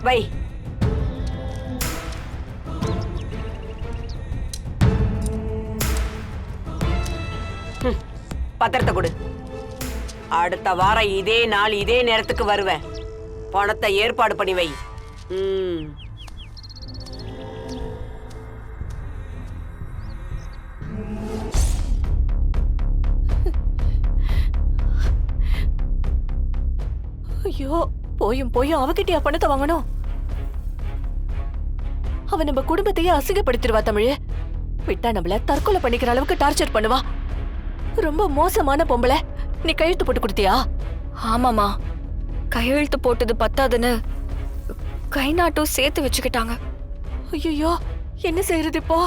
வை. பத்திரத்தை கொடு. அடுத்த வாரம் இதே நாள் இதே நேரத்துக்கு வருவேன். பணத்தை ஏற்பாடு பண்ணி வை. ஐயோ, போயும் போயும் அவகிட்டயா பணத்தை வாங்கணும்? அவ நம்ம குடும்பத்தையே அசிங்கப்படுத்திடுவா தமிழ். விட்டா நம்மள தற்கொலை பண்ணிக்கிற அளவுக்கு டார்ச்சர் பண்ணுவா. ரொம்ப மோசமான பொம்பளை. நீ கையெழுத்து போட்டு கொடுத்தியா? ஆமாமா, கையெழுத்து போட்டது பத்தாதுன்னு கை நாட்டும் சேர்த்து வச்சுக்கிட்டாங்க. ஐயோ, என்ன செய்யறது இப்போ?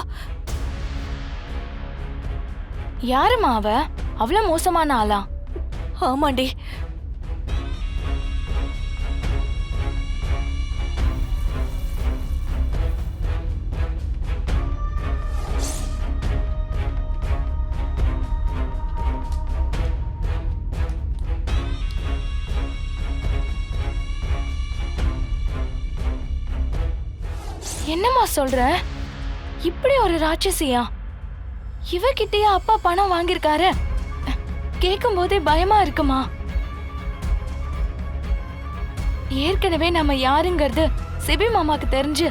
யாருமா அவ? அவ்வளவு மோசமான ஆளா? ஆமாண்டி. என்னம்மா சொல்ற? இப்படி ஒரு ராட்சசியா? இவகிட்டயா அப்பா பணம் வாங்கியிருக்காரு? கேட்கும் போதே பயமா இருக்குமா? ஏற்கனவே நம்ம யாருங்கிறது சிபி மாமாக்கு தெரிஞ்சு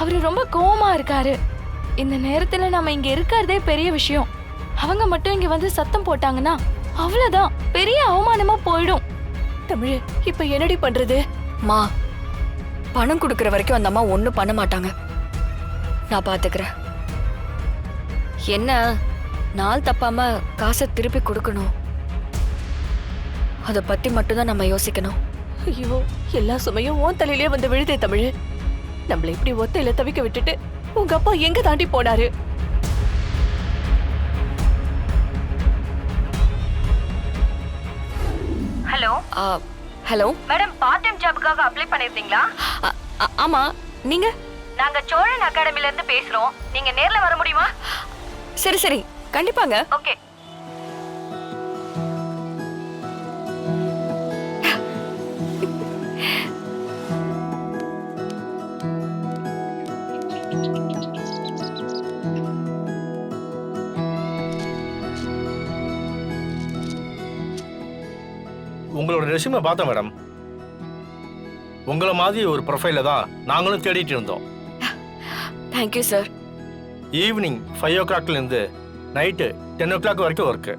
அவரு ரொம்ப கோவமா இருக்காரு. இந்த நேரத்துல நம்ம இங்க இருக்கிறதே பெரிய விஷயம். அவங்க மட்டும் இங்க வந்து சத்தம் போட்டாங்கன்னா அவ்வளவுதான், பெரிய அவமானமா போயிடும். தமிழ், இப்ப என்னடி பண்றது? மா, பணம் கொடுக்கற வரைக்கும் அந்த அம்மா ஒண்ணும் பண்ண மாட்டாங்க. நான் பாத்துக்கிறேன். என்ன, நாள் தப்பாம காசை திருப்பி கொடுக்கணும். அத பத்தி மட்டும்தான் நம்ம யோசிக்கணும். ஐயோ, எல்லா சுமையும் உன் தலையிலே வந்து விழுதே தமிழ். நம்மள இப்படி ஒத்தையில தவிக்க விட்டுட்டு உங்க அப்பா எங்க தாண்டி போனாரு? Hello. Hello madam, part time ஜாபுக்காக அப்ளை பண்ணிருந்தீங்களா? ஆமா, நீங்க? நாங்க சோழன் அகாடமில இருந்து பேசுறோம். நீங்க நேர்ல வர முடியுமா? சரி சரி, கண்டிப்பாங்க. ஓகே. உங்களோட ரெஸ்யூமை பார்த்தேன் மேடம். உங்களை மாதிரி ஒரு ப்ரொஃபைல தான் நாங்களும் தேடிட்டு இருந்தோம். Thank you sir. ஈவினிங் 5 o'clockலேருந்து நைட்டு 10 o'clock வரைக்கும் work.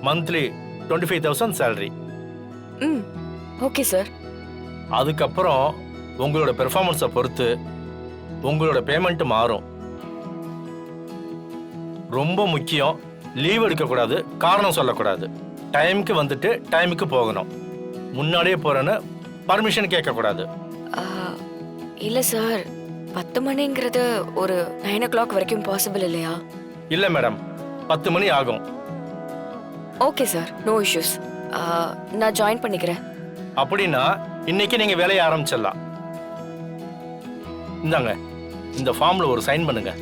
Monthly 25,000 salary. Okay sir. அதுக்கப்புறம் உங்களோட பெர்ஃபார்மன்ஸை பொறுத்து உங்களோட பேமெண்ட் மாறும். ரொம்ப முக்கியம், லீவ் எடுக்கக்கூடாது, காரணம் சொல்லக்கூடாது. டைமுக்கு வந்துட்டு டைமுக்கு போகணும். முன்னாடியே போறேன்னு பர்மிஷன் கேட்கக்கூடாது. இல்ல சார், 10 மணிங்கிறது ஒரு 9 o'clock வரைக்கும் பாசிபிள் இல்லையா? இல்லை மேடம், 10 மணி ஆகும். Okay sir, no issues. நான் ஜாயின் பண்ணிக்கிறேன். அப்படின்னா இன்னைக்கு நீங்க வேலையை ஆரம்பிச்சிடலாம். இந்தாங்க, இந்த ஃபார்ம்ல ஒரு சைன் பண்ணுங்க.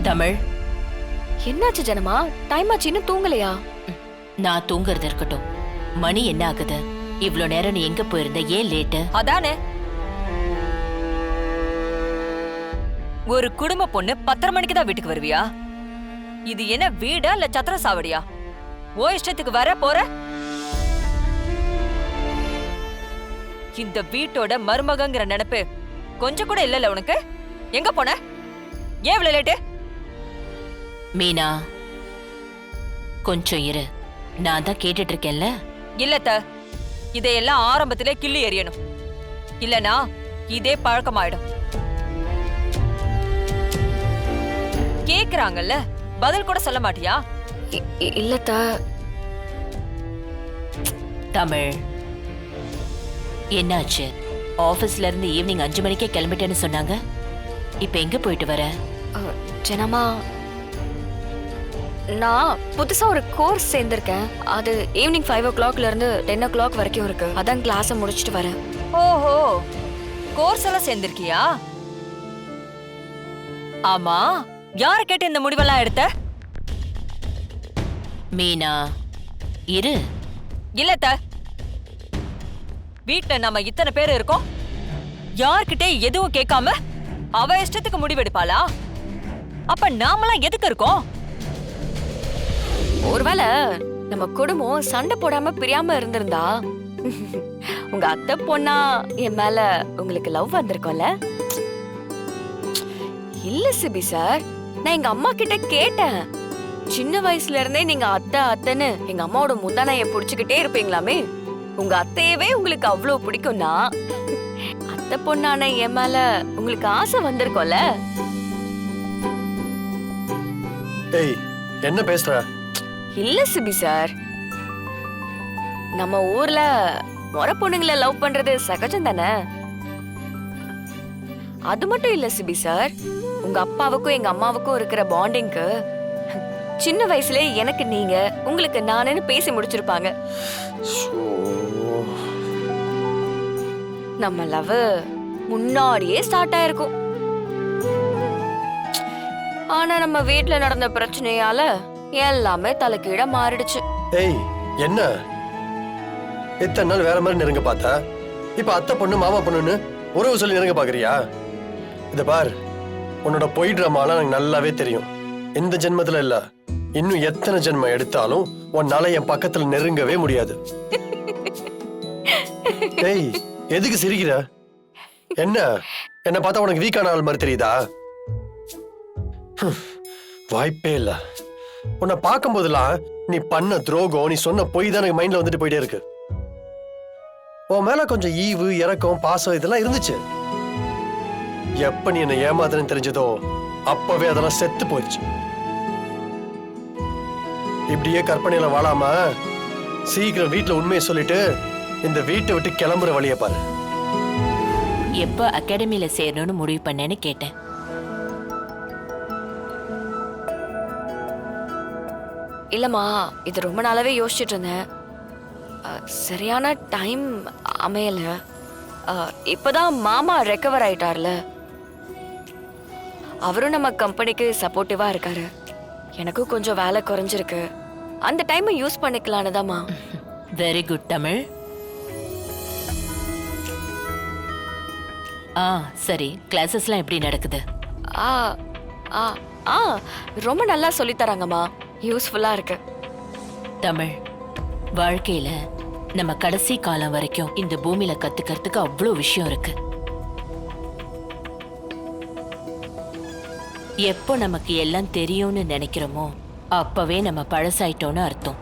தமிழ், என்னாச்சு ஜனமா? டைம் ஆச்சு, இன்னும் தூங்கலையா? நான் தூங்குறது இருக்கட்டும். மணி என்ன ஆகுது? இவ்ளோ நேரம் நீ எங்க போயிருந்த? ஏன் லேட்டு? அதானே, ஒரு குடும்ப பொண்ணு 10:30 மணிக்கு தான் வீட்டுக்கு வருவியா? இது என்ன வீடா இல்ல சத்திர சாவடியா? ஓ இஷ்டத்துக்கு வர போற? இந்த வீட்டோட மருமகங்கிற நினைப்பு கொஞ்சம் கூட இல்லல உனக்கு? எங்க போன? ஏன் இவ்வளவு லேட்டு? மீனா, கொஞ்சம் இரு. நான் தான் கேட்டுட்டு இருக்கேன்ல. இல்லத்த, இதையெல்லாம் ஆரம்பத்திலே கிள்ளி எறியணும். இல்லனா இதே பழக்கமாயிடும். கேக்குறாங்கல்ல, பதில் கூட சொல்ல மாட்டியா? இல்லத்தா. தமிழ், என்னாச்சு? ஆபீஸ்ல இருந்து ஈவினிங் 5 மணிக்கே கிளம்பிட்டேன்னு சொன்னாங்க. இப்ப எங்க போயிட்டு வர? ஜனமா, நான் புதுசா ஒரு கோர்ஸ் சேர்ந்திருக்கேன். அது ஈவினிங் 5 o'clockல இருந்து 10 o'clock வரைக்கும் இருக்கு. அதான் கிளாஸை முடிச்சுட்டு வரேன். ஓஹோ, கோர்ஸ் எல்லாம் சேர்ந்திருக்கியா? ஆமா, யார கேட்டு இந்த முடிவெல்லாம் எடுத்த? மீனா இரு. இல்ல அத்தை. வீட்ல நாம இத்தனை பேர் இருக்கோம், யார்கிட்ட எதுவும் கேட்காம அவ இஷ்டத்துக்கு முடிவெடுப்பாளா? அப்ப நாமெல்லாம் எதுக்கு இருக்கோம்? ஒருவேளை நம்ம குடும்பம் சண்டை போடாம பிரியாம இருந்திருந்தா உங்க அத்தை பொண்ணா என் மேல உங்களுக்கு லவ் வந்திருக்கும்ல? இல்ல சிபி சார், நான் எங்க அம்மா கிட்ட கேட்டேன். சின்ன வயசுல இருந்தே நீங்க அத்தை அத்தைன்னு எங்க அம்மாவோட முந்தானைய புடிச்சுக்கிட்டே இருப்பீங்களாமே. உங்க அத்தையவே உங்களுக்கு அவ்வளவு பிடிக்கும்னா அத்தை பொண்ணான என் மேல உங்களுக்கு ஆசை வந்திருக்கும்ல? ஏய், என்ன பேசுற? இல்ல சிபி சார், நம்ம ஊர்ல முறை பொண்ணுங்களை லவ் பண்றது சகஜம் தானே. அது மட்டும் இல்ல சிபி சார், உங்க அப்பாவுக்கும் எங்க அம்மாவுக்கும் இருக்கிற பாண்டிங்க்கு சின்ன வயசுல எனக்கு நீங்க உங்களுக்கு நானுன்னு பேசி முடிச்சிருப்பாங்க. நம்ம லவ் முன்னாடியே ஸ்டார்ட் ஆயிருக்கும். ஆனா நம்ம வீட்ல நடந்த பிரச்சனையால எல்லாமே தலைகீழ மாறிடுச்சு. ஏய், என்ன இத்தனை நாள் வேற மாதிரி நெருங்க பார்த்தா, இப்ப அத்தை பொண்ணு மாமா பொண்ணுன்னு உறவு சொல்லி நெருங்க பாக்குறியா? இத பார், உன்னோட பொய் ட்ராமாலாம் எனக்கு நல்லாவே தெரியும். இந்த ஜென்மத்துல இல்ல, இன்னும் எத்தனை ஜென்மம் எடுத்தாலும் உன்னால என் பக்கத்துல நெருங்கவே முடியாது. ஏய், எதுக்கு சிரிக்கிற? என்ன என்ன பார்த்தா உனக்கு வீக்கான ஆள் மாதிரி தெரியுதா? வாய்ப்பே இல்ல. உன்னை பார்க்கும் போதெல்லாம் நீ பண்ண துரோகம், நீ சொன்ன பொய் தான் எனக்கு மைண்ட்ல வந்துட்டு போயிட்டே இருக்கு. உன் மேல கொஞ்சம் ஈவு, இரக்கம், பாசம் இதெல்லாம் இருந்துச்சு. எப்ப நீ என்ன ஏமாத்துறன்னு தெரிஞ்சதோ அப்பவே அதெல்லாம் செத்து போயிடுச்சு. இப்படியே கற்பனையில வாழாம சீக்கிரம் வீட்டுல உண்மையை சொல்லிட்டு இந்த வீட்டை விட்டு கிளம்புற வழியை பாரு. எப்ப அகாடமியில சேரணும்னு முடிவு பண்ணேன்னு கேட்டேன். இல்லம்மா, இது ரொம்ப நாளாவே யோசிச்சுட்டு இருந்தேன். சரியான டைம் அமையல. இப்பதான் மாமா ரெக்கவர் ஆயிட்டார்ல, அவரும் நம்ம கம்பெனிக்கு சப்போர்ட்டிவா இருக்காரு. எனக்கும் கொஞ்சம் வேலை குறைஞ்சிருக்கு. அந்த டைமை யூஸ் பண்ணிக்கலான்னுதாம்மா. Very good Tamil. சரி, கிளாஸஸ்லாம் எப்படி நடக்குது? ஆ ஆ ஆ ரொம்ப நல்லா சொல்லித் தராங்கம்மா. யூஸ்ஃபுல்லா இருக்கு. தமிழ், வாழ்க்கையில நம்ம கடைசி காலம் வரைக்கும் இந்த பூமியில கத்துக்கிறதுக்கு அவ்வளோ விஷயம் இருக்கு. எப்போ நமக்கு எல்லாம் தெரியும்னு நினைக்கிறோமோ அப்பவே நம்ம பழசாயிட்டோம்னு அர்த்தம்.